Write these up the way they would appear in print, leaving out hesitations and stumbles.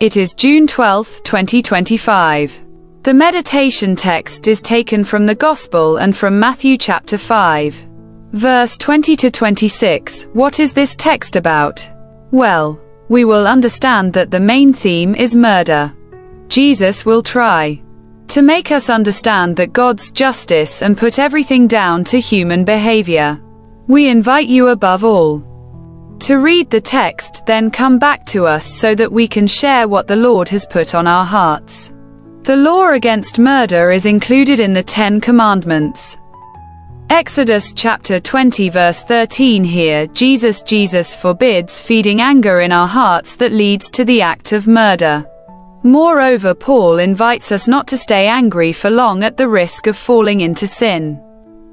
It is June 12, 2025. The meditation text is taken from the Gospel and from Matthew chapter 5. Verse 20 to 26. What is this text about? Well, we will understand that the main theme is murder. Jesus will try to make us understand that God's justice and put everything down to human behavior. We invite you above all to read the text, then come back to us so that we can share what the Lord has put on our hearts. The law against murder is included in the 10 Commandments. Exodus chapter 20 verse 13. Here, Jesus forbids feeding anger in our hearts that leads to the act of murder. Moreover, Paul invites us not to stay angry for long at the risk of falling into sin.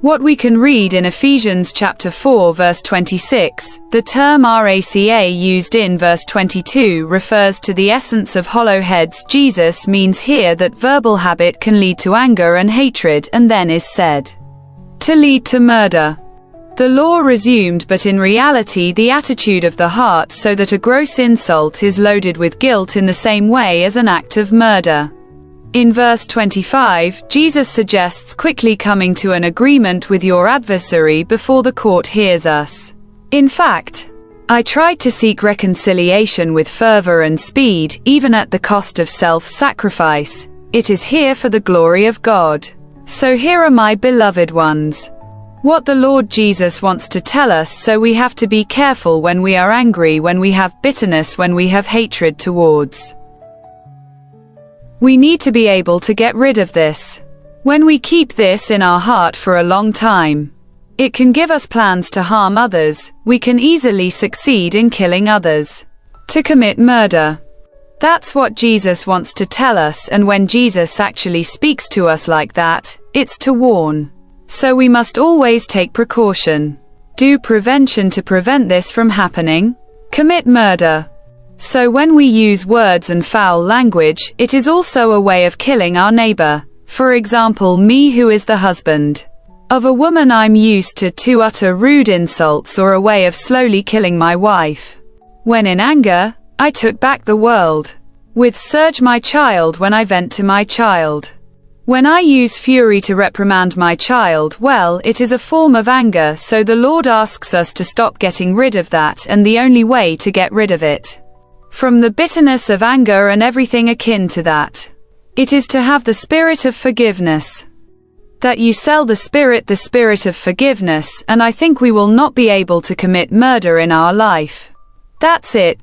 What we can read in Ephesians chapter 4 verse 26, the term raca used in verse 22 refers to the essence of hollow heads. Jesus means here that verbal habit can lead to anger and hatred and then is said to lead to murder. The law resumed, but in reality the attitude of the heart, so that a gross insult is loaded with guilt in the same way as an act of murder. In verse 25, Jesus suggests quickly coming to an agreement with your adversary before the court hears us. In fact, I tried to seek reconciliation with fervor and speed, even at the cost of self-sacrifice. It is here for the glory of God. So here are my beloved ones, what the Lord Jesus wants to tell us, so we have to be careful when we are angry, when we have bitterness, when we have hatred towards. We need to be able to get rid of this. When we keep this in our heart for a long time, it can give us plans to harm others. We can easily succeed in killing others, to commit murder. That's what Jesus wants to tell us, and when Jesus actually speaks to us like that, it's to warn. So we must always take precaution. Do prevention to prevent this from happening. Commit murder. So when we use words and foul language, it is also a way of killing our neighbor. For example, me, who is the husband of a woman, I'm used to utter rude insults, or a way of slowly killing my wife. When in anger, I took back the world. With Serge, my child, when I vent to my child. When I use fury to reprimand my child, well, it is a form of anger, so the Lord asks us to stop getting rid of that, and the only way to get rid of it from the bitterness of anger and everything akin to that, it is to have the spirit of forgiveness. That you sell the spirit of forgiveness, and I think we will not be able to commit murder in our life. That's it.